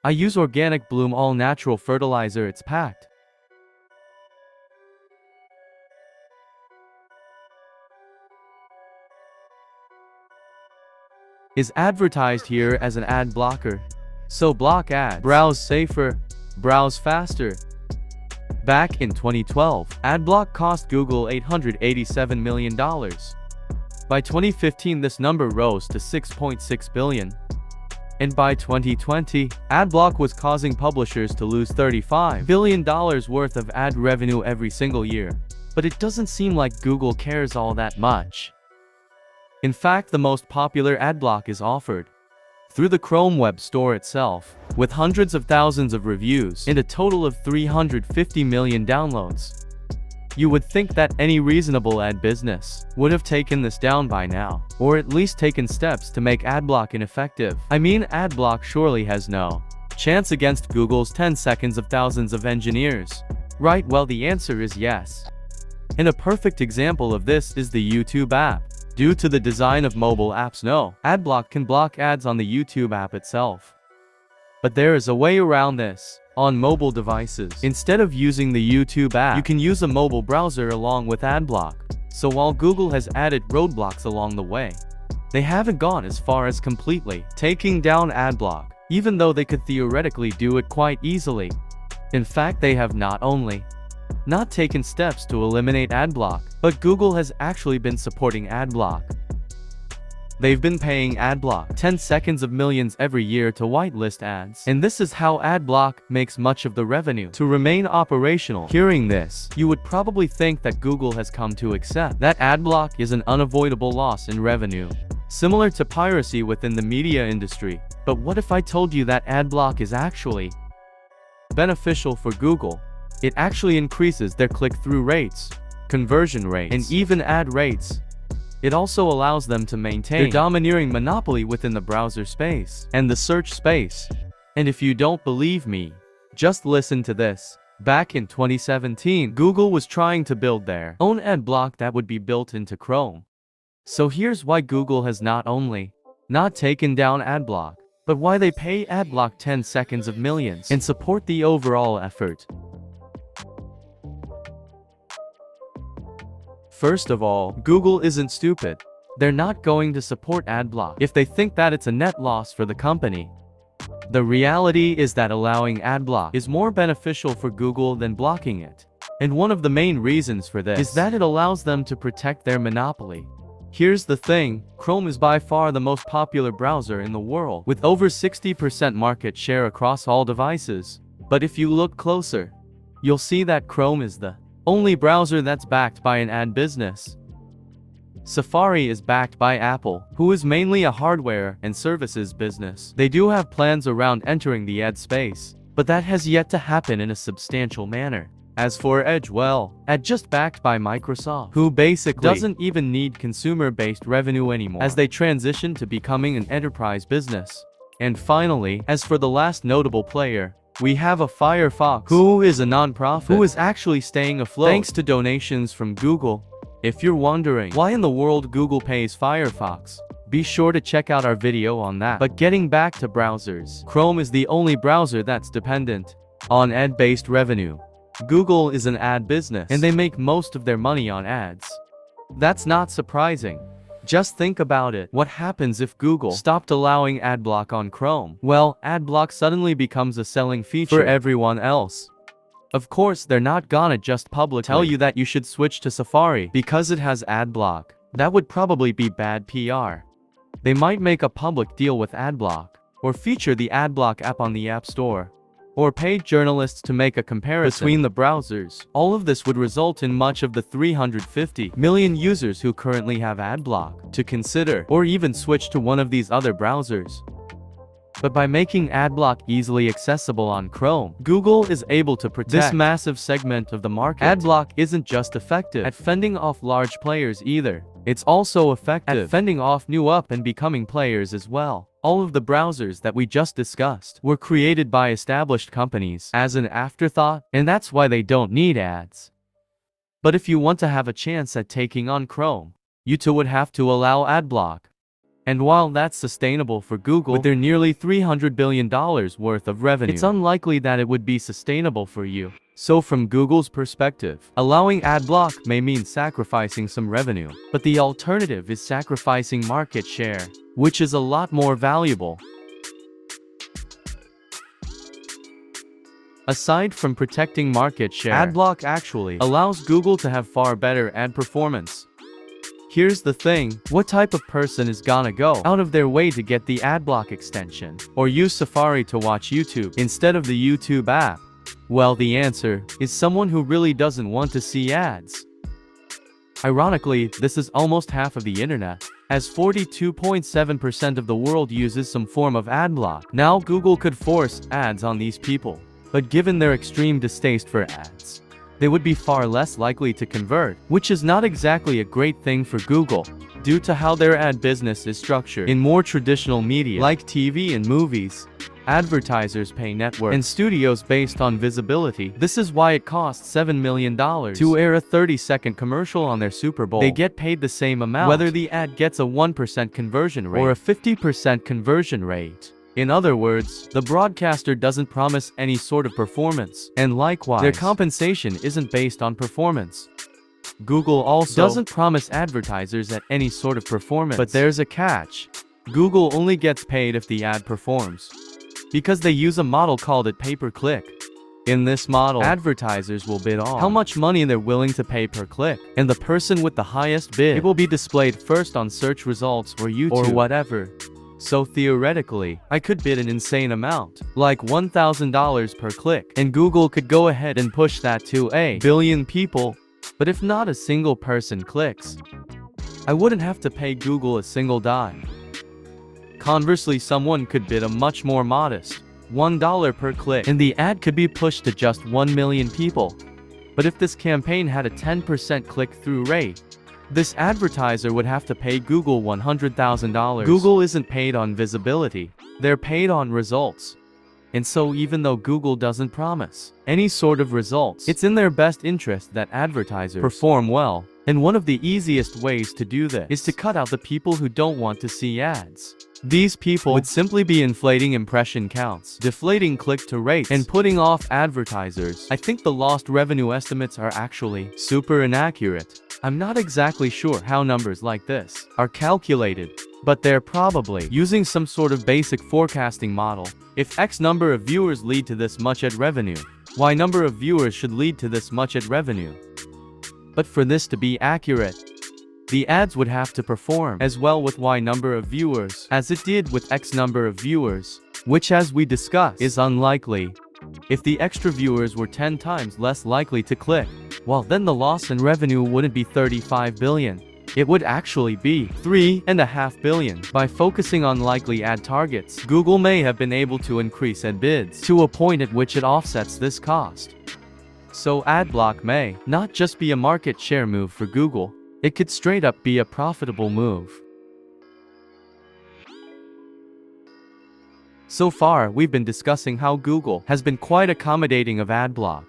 I use organic Bloom all natural fertilizer, it's packed. Is advertised here as an ad blocker. So block ads. Browse safer. Browse faster. Back in 2012, AdBlock cost Google $887 million. By 2015, this number rose to $6.6 billion. And by 2020, AdBlock was causing publishers to lose $35 billion worth of ad revenue every single year. But it doesn't seem like Google cares all that much. In fact, the most popular adblock is offered through the Chrome web store itself, with hundreds of thousands of reviews and a total of 350 million downloads. You would think that any reasonable ad business would have taken this down by now, or at least taken steps to make adblock ineffective. I mean, adblock surely has no chance against Google's 10 seconds of thousands of engineers. Right? Well, the answer is yes. And a perfect example of this is the YouTube app. Due to the design of mobile apps, no adblock can block ads on the YouTube app itself. But there is a way around this. On mobile devices, instead of using the YouTube app, you can use a mobile browser along with adblock. So while Google has added roadblocks along the way, they haven't gone as far as completely taking down adblock, even though they could theoretically do it quite easily. In fact, they have not only not taken steps to eliminate adblock, but Google has actually been supporting adblock. They've been paying adblock 10 seconds of millions every year to whitelist ads. And this is how adblock makes much of the revenue to remain operational. Hearing this, you would probably think that Google has come to accept that adblock is an unavoidable loss in revenue, similar to piracy within the media industry. But what if I told you that adblock is actually beneficial for Google? It actually increases their click-through rates, conversion rates, and even ad rates. It also allows them to maintain their domineering monopoly within the browser space and the search space. And if you don't believe me, just listen to this. Back in 2017, Google was trying to build their own adblock that would be built into Chrome. So here's why Google has not only not taken down adblock, but why they pay adblock 10 seconds of millions and support the overall effort. First of all, Google isn't stupid. They're not going to support adblock if they think that it's a net loss for the company. The reality is that allowing adblock is more beneficial for Google than blocking it. And one of the main reasons for this is that it allows them to protect their monopoly. Here's the thing, Chrome is by far the most popular browser in the world, with over 60% market share across all devices. But if you look closer, you'll see that Chrome is the only browser that's backed by an ad business. Safari is backed by Apple, who is mainly a hardware and services business. They do have plans around entering the ad space, but that has yet to happen in a substantial manner. As for Edge, well, Edge just backed by Microsoft, who basically doesn't even need consumer-based revenue anymore as they transition to becoming an enterprise business. And finally, as for the last notable player, we have a Firefox, who is a non-profit, who is actually staying afloat thanks to donations from Google. If you're wondering why in the world Google pays Firefox, be sure to check out our video on that. But getting back to browsers, Chrome is the only browser that's dependent on ad-based revenue. Google is an ad business, and they make most of their money on ads. That's not surprising. Just think about it. What happens if Google stopped allowing adblock on Chrome? Well, adblock suddenly becomes a selling feature for everyone else. Of course, they're not gonna just publicly tell you that you should switch to Safari because it has adblock. That would probably be bad PR. They might make a public deal with adblock, or feature the adblock app on the App Store, or pay journalists to make a comparison between the browsers. All of this would result in much of the 350 million users who currently have adblock to consider or even switch to one of these other browsers. But by making adblock easily accessible on Chrome, Google is able to protect this massive segment of the market. Adblock isn't just effective at fending off large players either. It's also effective at fending off new up and becoming players as well. All of the browsers that we just discussed were created by established companies as an afterthought, and that's why they don't need ads. But if you want to have a chance at taking on Chrome, you too would have to allow adblock. And while that's sustainable for Google, with their nearly $300 billion worth of revenue, it's unlikely that it would be sustainable for you. So from Google's perspective, allowing ad block may mean sacrificing some revenue, but the alternative is sacrificing market share, which is a lot more valuable. Aside from protecting market share, adblock actually allows Google to have far better ad performance. Here's the thing, what type of person is gonna go out of their way to get the adblock extension, or use Safari to watch YouTube instead of the YouTube app? Well, the answer is someone who really doesn't want to see ads. Ironically, this is almost half of the internet, as 42.7% of the world uses some form of adblock. Now Google could force ads on these people, but given their extreme distaste for ads, they would be far less likely to convert, which is not exactly a great thing for Google, due to how their ad business is structured. In more traditional media, like TV and movies, advertisers pay networks and studios based on visibility. This is why it costs $7 million to air a 30-second commercial on their Super Bowl. They get paid the same amount, whether the ad gets a 1% conversion rate or a 50% conversion rate. In other words, the broadcaster doesn't promise any sort of performance, and likewise, their compensation isn't based on performance. Google also doesn't promise advertisers at any sort of performance. But there's a catch. Google only gets paid if the ad performs, because they use a model called a pay-per-click. In this model, advertisers will bid on how much money they're willing to pay per click, and the person with the highest bid, it will be displayed first on search results or YouTube or whatever. So theoretically, I could bid an insane amount, like $1,000 per click, and Google could go ahead and push that to a billion people. But if not a single person clicks, I wouldn't have to pay Google a single dime. Conversely, someone could bid a much more modest $1 per click, and the ad could be pushed to just 1 million people. But if this campaign had a 10% click-through rate, this advertiser would have to pay Google $100,000. Google isn't paid on visibility, they're paid on results. And so even though Google doesn't promise any sort of results, it's in their best interest that advertisers perform well. And one of the easiest ways to do this is to cut out the people who don't want to see ads. These people would simply be inflating impression counts, deflating click-to-rates, and putting off advertisers. I think the lost revenue estimates are actually super inaccurate. I'm not exactly sure how numbers like this are calculated, but they're probably using some sort of basic forecasting model. If X number of viewers lead to this much ad revenue, Y number of viewers should lead to this much ad revenue. But for this to be accurate, the ads would have to perform as well with Y number of viewers as it did with X number of viewers, which, as we discussed, is unlikely. If the extra viewers were 10 times less likely to click, well, then the loss in revenue wouldn't be $35 billion. It would actually be $3.5 billion. By focusing on likely ad targets, Google may have been able to increase ad bids to a point at which it offsets this cost. So adblock may not just be a market share move for Google, it could straight up be a profitable move. So far, we've been discussing how Google has been quite accommodating of adblock.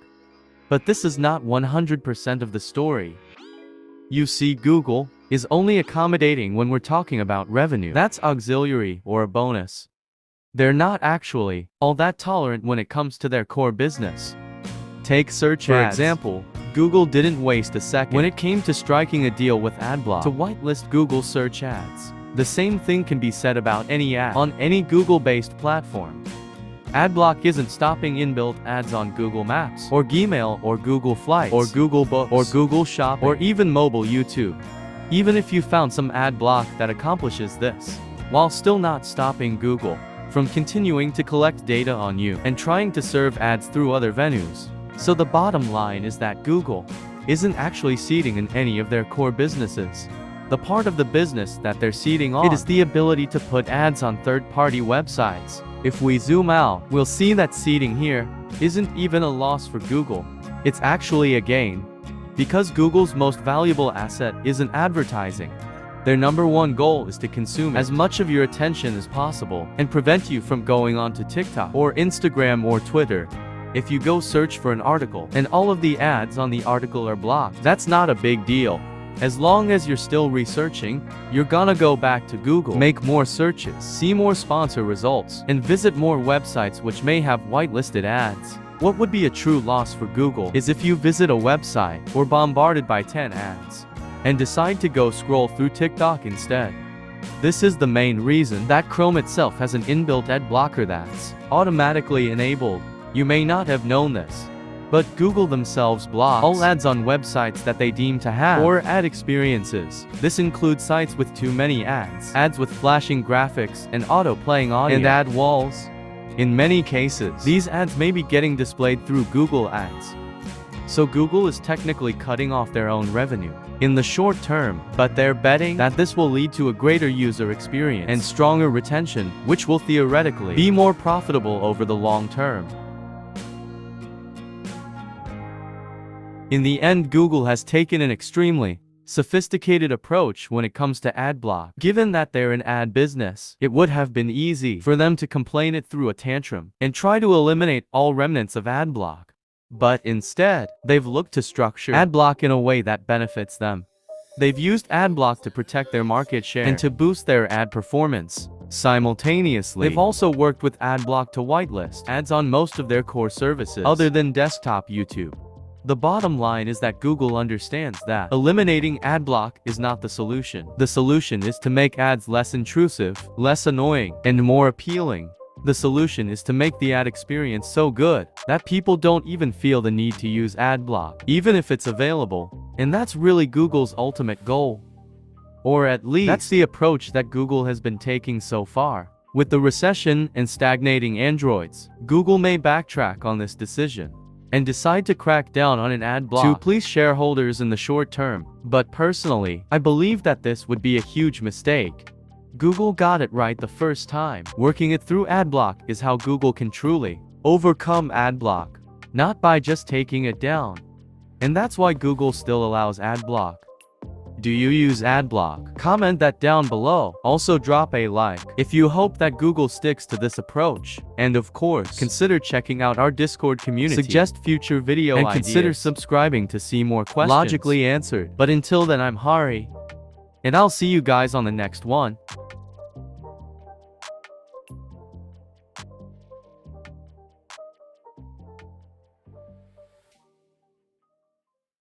But this is not 100% of the story. You see, Google is only accommodating when we're talking about revenue. That's auxiliary or a bonus. They're not actually all that tolerant when it comes to their core business. Take search ads. For example, Google didn't waste a second when it came to striking a deal with adblock to whitelist Google search ads. The same thing can be said about any ad on any Google-based platform. Adblock isn't stopping inbuilt ads on Google Maps, or Gmail, or Google Flights, or Google Books, or Google Shopping, or even mobile YouTube. Even if you found some ad block that accomplishes this, while still not stopping Google from continuing to collect data on you and trying to serve ads through other venues. So the bottom line is that Google isn't actually seeding in any of their core businesses. The part of the business that they're seeding on, it is the ability to put ads on third-party websites. If we zoom out, we'll see that seeding here isn't even a loss for Google. It's actually a gain, because Google's most valuable asset isn't advertising. Their number one goal is to consume as much of your attention as possible and prevent you from going on to TikTok or Instagram or Twitter. If you go search for an article and all of the ads on the article are blocked, that's not a big deal. As long as you're still researching, you're gonna go back to Google, make more searches, see more sponsor results, and visit more websites which may have whitelisted ads. What would be a true loss for Google is if you visit a website or bombarded by 10 ads and decide to go scroll through TikTok instead. This is the main reason that Chrome itself has an inbuilt ad blocker that's automatically enabled. You may not have known this, but Google themselves blocks all ads on websites that they deem to have poor ad experiences. This includes sites with too many ads, ads with flashing graphics and auto-playing audio, and ad walls. In many cases, these ads may be getting displayed through Google Ads. So Google is technically cutting off their own revenue in the short term, but they're betting that this will lead to a greater user experience and stronger retention, which will theoretically be more profitable over the long term. In the end, Google has taken an extremely sophisticated approach when it comes to ad block. Given that they're an ad business, it would have been easy for them to complain it through a tantrum and try to eliminate all remnants of ad block. But instead, they've looked to structure ad block in a way that benefits them. They've used ad block to protect their market share and to boost their ad performance. Simultaneously, they've also worked with ad block to whitelist ads on most of their core services other than desktop YouTube. The bottom line is that Google understands that eliminating ad block is not the solution. The solution is to make ads less intrusive, less annoying, and more appealing. The solution is to make the ad experience so good that people don't even feel the need to use ad block, even if it's available. And that's really Google's ultimate goal. Or at least, that's the approach that Google has been taking so far. With the recession and stagnating Androids, Google may backtrack on this decision and decide to crack down on an ad block to please shareholders in the short term. But personally, I believe that this would be a huge mistake. Google got it right the first time. Working it through ad block is how Google can truly overcome ad block, not by just taking it down. And that's why Google still allows ad block. Do you use ad block? Comment that down below. Also drop a like if you hope that Google sticks to this approach. And of course, consider checking out our Discord community, suggest future video ideas, and consider subscribing to see more questions logically answered. But until then, I'm Hari, and I'll see you guys on the next one.